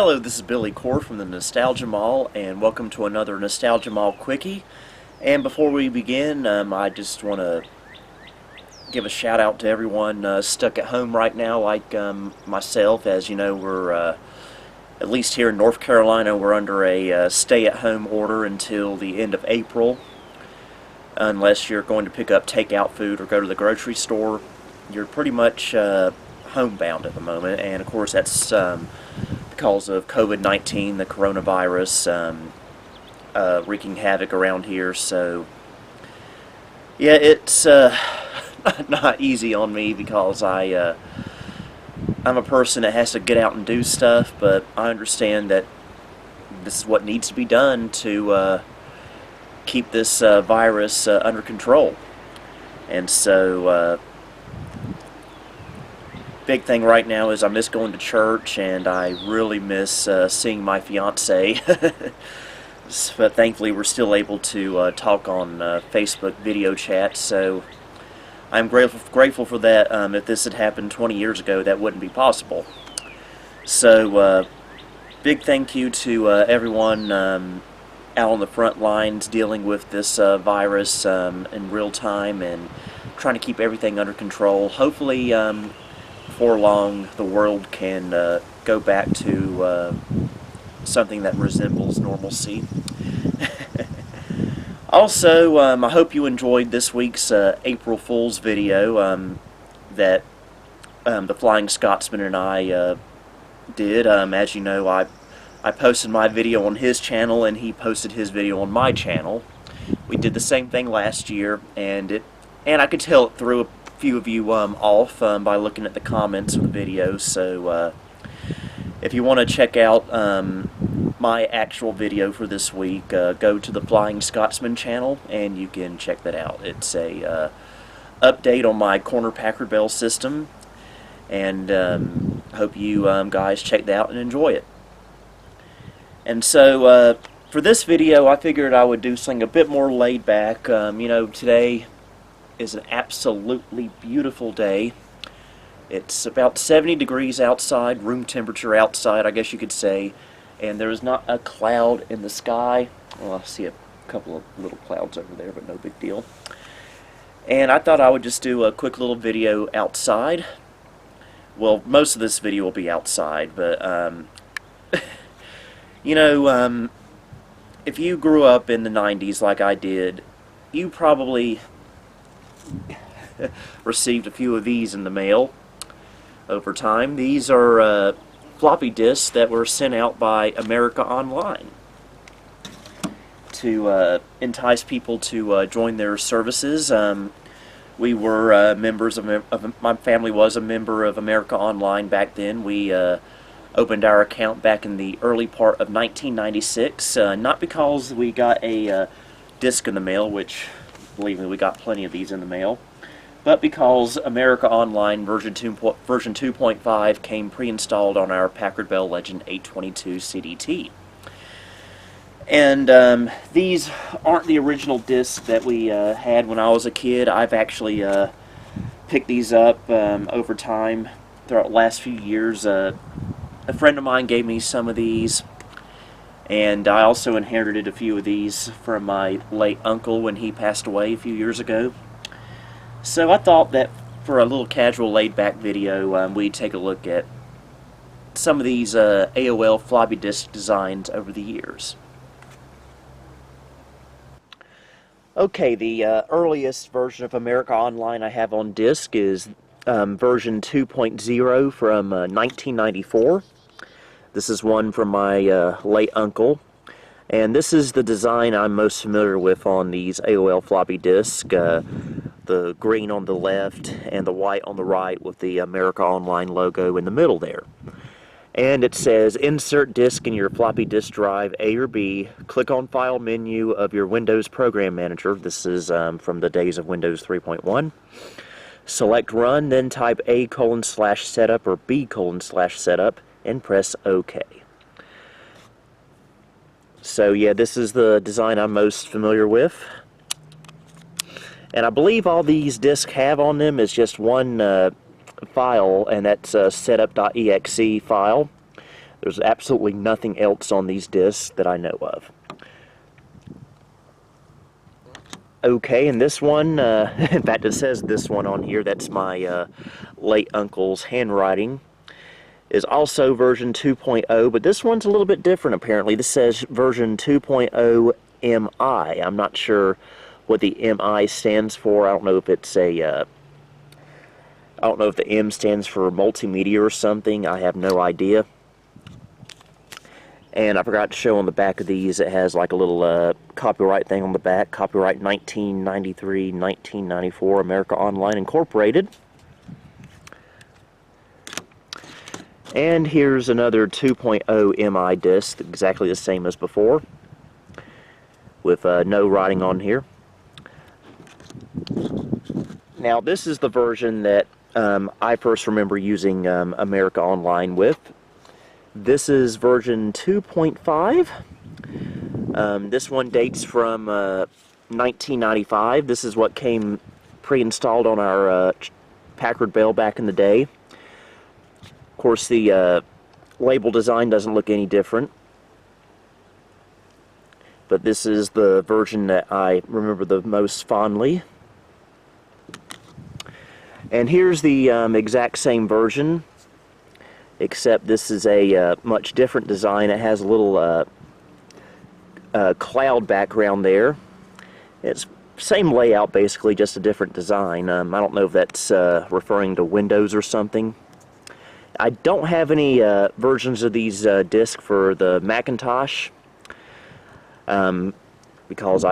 Hello, this is Billy Core from the Nostalgia Mall, and welcome to another Nostalgia Mall Quickie. And before we begin, I just want to give a shout out to everyone stuck at home right now, like myself. As you know, we're at least here in North Carolina, we're under a stay-at-home order until the end of April, unless you're going to pick up takeout food or go to the grocery store. You're pretty much homebound at the moment, and of course that's because of COVID-19, the coronavirus, wreaking havoc around here. So yeah, it's not easy on me because I'm a person that has to get out and do stuff, but I understand that this is what needs to be done to keep this virus under control. And so big thing right now is I miss going to church, and I really miss seeing my fiance. But thankfully we're still able to talk on Facebook video chat, so I'm grateful for that. If this had happened 20 years ago, that wouldn't be possible. So big thank you to everyone out on the front lines dealing with this virus in real time and trying to keep everything under control. Hopefully before long the world can go back to something that resembles normalcy. Also, I hope you enjoyed this week's April Fool's video that the Flying Scotsman and I did. As you know, I posted my video on his channel, and he posted his video on my channel. We did the same thing last year, and I could tell it threw a few of you off by looking at the comments of the video. So if you want to check out my actual video for this week, go to the Flying Scotsman channel and you can check that out. It's a update on my corner Packard Bell system, and hope you guys check that out and enjoy it. And so for this video, I figured I would do something a bit more laid back. You know, today is an absolutely beautiful day. It's about 70 degrees outside, room temperature outside, I guess you could say, and there is not a cloud in the sky. Well, I see a couple of little clouds over there, but no big deal. And I thought I would just do a quick little video outside. Well, most of this video will be outside, but you know, if you grew up in the 90s like I did, you probably received a few of these in the mail over time. These are floppy disks that were sent out by America Online to entice people to join their services. We were members of my family was a member of America Online back then. We opened our account back in the early part of 1996, not because we got a disc in the mail, which, believe me, we got plenty of these in the mail, but because America Online version 2.5 came pre-installed on our Packard Bell Legend 822 CDT. And these aren't the original discs that we had when I was a kid. I've actually picked these up over time throughout the last few years. A friend of mine gave me some of these, and I also inherited a few of these from my late uncle when he passed away a few years ago. So I thought that for a little casual laid-back video, we'd take a look at some of these AOL floppy disk designs over the years. Okay, the earliest version of America Online I have on disc is version 2.0 from 1994. This is one from my late uncle, and this is the design I'm most familiar with on these AOL floppy disks. The green on the left and the white on the right with the America Online logo in the middle there. And it says, insert disk in your floppy disk drive A or B, click on File menu of your Windows Program Manager. This is from the days of Windows 3.1. Select Run, then type A:/setup or B:/setup and press OK. So yeah, this is the design I'm most familiar with. And I believe all these discs have on them is just one file, and that's a setup.exe file. There's absolutely nothing else on these discs that I know of. Okay, and this one, in fact it says this one on here, that's my late uncle's handwriting, is also version 2.0, but this one's a little bit different apparently. This says version 2.0 MI. I'm not sure what the MI stands for. I don't know if it's I don't know if the M stands for multimedia or something. I have no idea. And I forgot to show on the back of these, it has like a little copyright thing on the back. Copyright 1993, 1994, America Online Incorporated. And here's another 2.0 MI disc, exactly the same as before, with no writing on here. Now this is the version that I first remember using America Online with. This is version 2.5. This one dates from 1995. This is what came pre-installed on our Packard Bell back in the day. Of course, the label design doesn't look any different. But this is the version that I remember the most fondly. And here's the exact same version, except this is a much different design. It has a little cloud background there. It's same layout basically, just a different design. I don't know if that's referring to Windows or something. I don't have any versions of these discs for the Macintosh because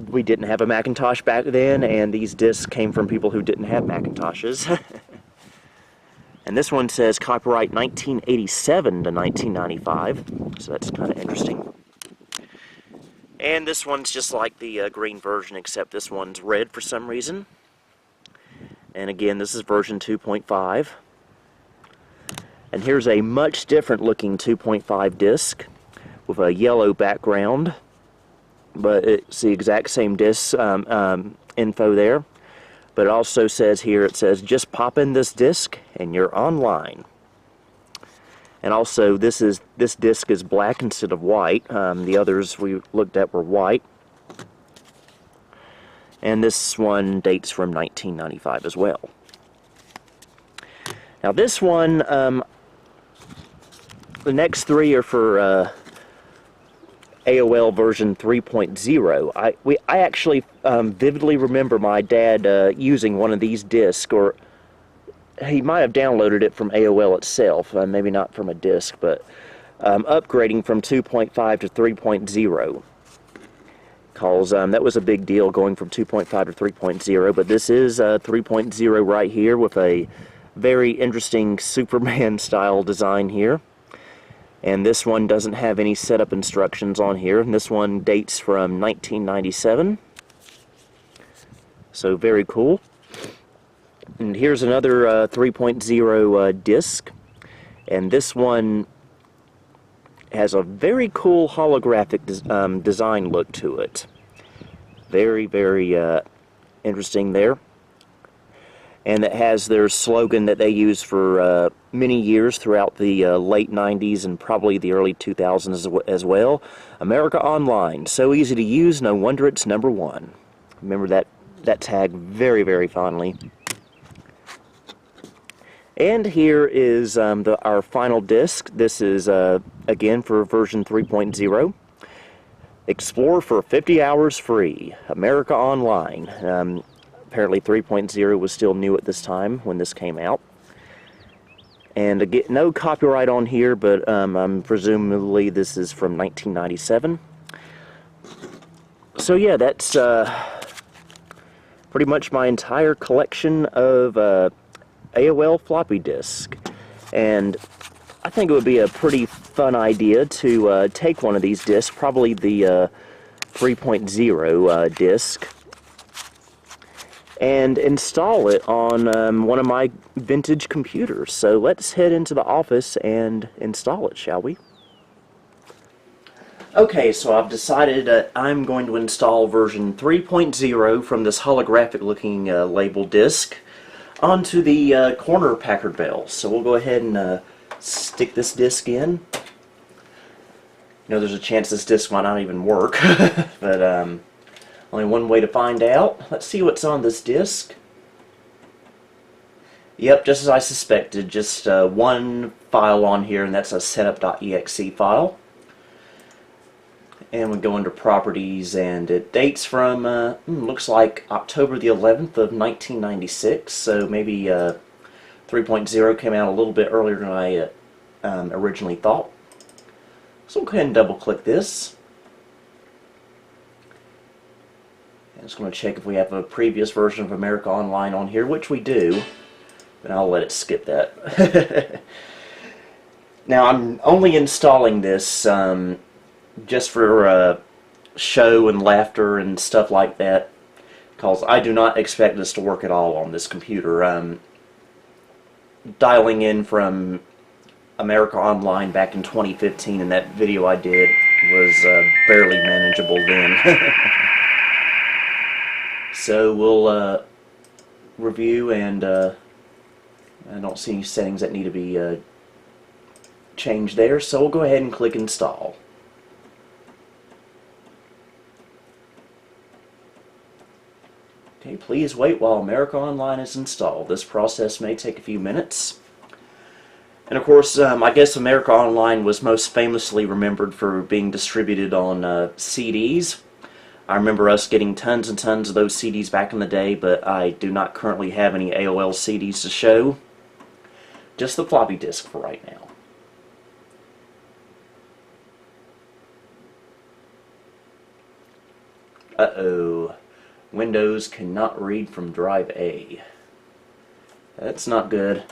we didn't have a Macintosh back then, and these discs came from people who didn't have Macintoshes. And this one says copyright 1987 to 1995, so that's kind of interesting. And this one's just like the green version, except this one's red for some reason. And again, this is version 2.5. And here's a much different looking 2.5 disc with a yellow background, but it's the exact same disc info there. But it also says here, it says, just pop in this disc and you're online. And also, this disc is black instead of white. The others we looked at were white. And this one dates from 1995 as well. Now this one, the next three are for AOL version 3.0. I actually vividly remember my dad using one of these discs, or he might have downloaded it from AOL itself, maybe not from a disc, but upgrading from 2.5 to 3.0. Because that was a big deal going from 2.5 to 3.0, but this is 3.0 right here with a very interesting Superman style design here. And this one doesn't have any setup instructions on here. And this one dates from 1997. So very cool. And here's another 3.0 disc. And this one has a very cool holographic design look to it. Very, very interesting there. And it has their slogan that they used for many years throughout the late 90s and probably the early 2000s as well. America Online, so easy to use, no wonder it's #1. Remember that tag very, very fondly. And here is our final disc. This is, again, for version 3.0. Explore for 50 hours free. America Online. Apparently 3.0 was still new at this time when this came out. And again, no copyright on here, but presumably this is from 1997. So yeah, that's pretty much my entire collection of AOL floppy disk. And I think it would be a pretty fun idea to take one of these discs, probably the 3.0 disc, and install it on one of my vintage computers. So let's head into the office and install it, shall we? Okay, so I've decided that I'm going to install version 3.0 from this holographic looking label disc onto the corner Packard Bell. So we'll go ahead and stick this disc in. You know, there's a chance this disc might not even work, but only one way to find out. Let's see what's on this disc. Yep, just as I suspected, just one file on here, and that's a setup.exe file. And we go into properties, and it dates from, looks like October the 11th of 1996, so maybe 3.0 came out a little bit earlier than I originally thought. So we'll go ahead and double click this. And it's going to check if we have a previous version of America Online on here, which we do, but I'll let it skip that. Now I'm only installing this just for show and laughter and stuff like that, because I do not expect this to work at all on this computer. Dialing in from America Online back in 2015, and that video I did was barely manageable then. So we'll review, and I don't see any settings that need to be changed there, so we'll go ahead and click install. Okay, please wait while America Online is installed. This process may take a few minutes. And of course, I guess America Online was most famously remembered for being distributed on CDs. I remember us getting tons and tons of those CDs back in the day, but I do not currently have any AOL CDs to show. Just the floppy disk for right now. Uh-oh. Windows cannot read from drive A. That's not good.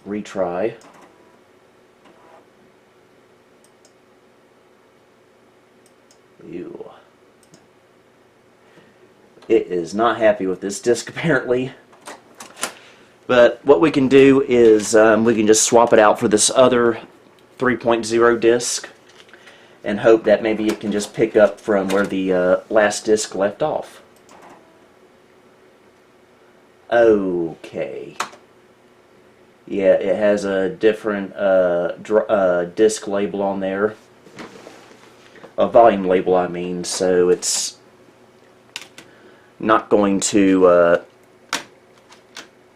Retry. Ew. It is not happy with this disk apparently. But what we can do is we can just swap it out for this other 3.0 disk and hope that maybe it can just pick up from where the last disk left off. Okay. Yeah, it has a different disk label on there. A volume label, I mean, so it's not going to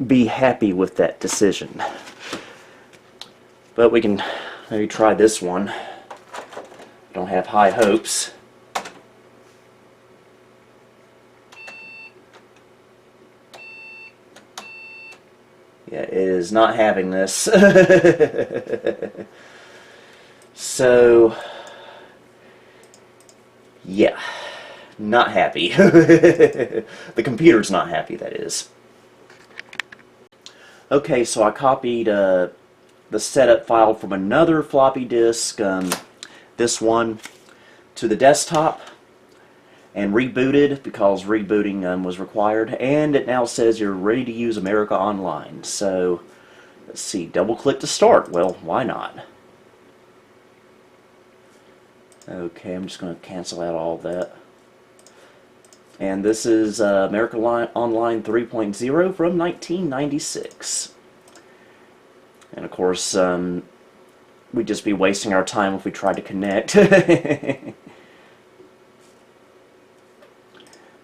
be happy with that decision. But we can maybe try this one. Don't have high hopes. Yeah, it is not having this. So, yeah, not happy. The computer's not happy, that is. Okay, so I copied the setup file from another floppy disk, this one, to the desktop, and rebooted because rebooting was required, and it now says you're ready to use America Online. So let's see, double click to start. Well, why not? Okay, I'm just going to cancel out all of that. And this is America Online 3.0 from 1996. And of course, we'd just be wasting our time if we tried to connect.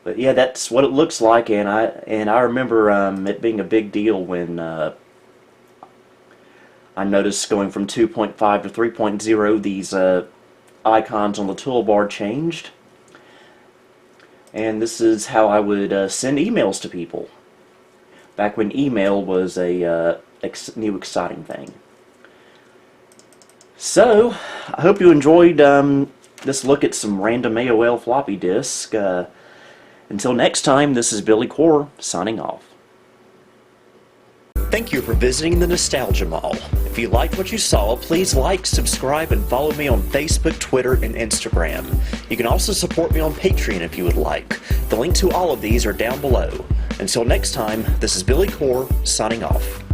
But yeah, that's what it looks like, and I remember it being a big deal when I noticed going from 2.5 to 3.0, these icons on the toolbar changed. And this is how I would send emails to people, back when email was a new exciting thing. So, I hope you enjoyed this look at some random AOL floppy disk. Until next time, this is Billy Core, signing off. Thank you for visiting the Nostalgia Mall. If you liked what you saw, please like, subscribe, and follow me on Facebook, Twitter, and Instagram. You can also support me on Patreon if you would like. The link to all of these are down below. Until next time, this is Billy Core, signing off.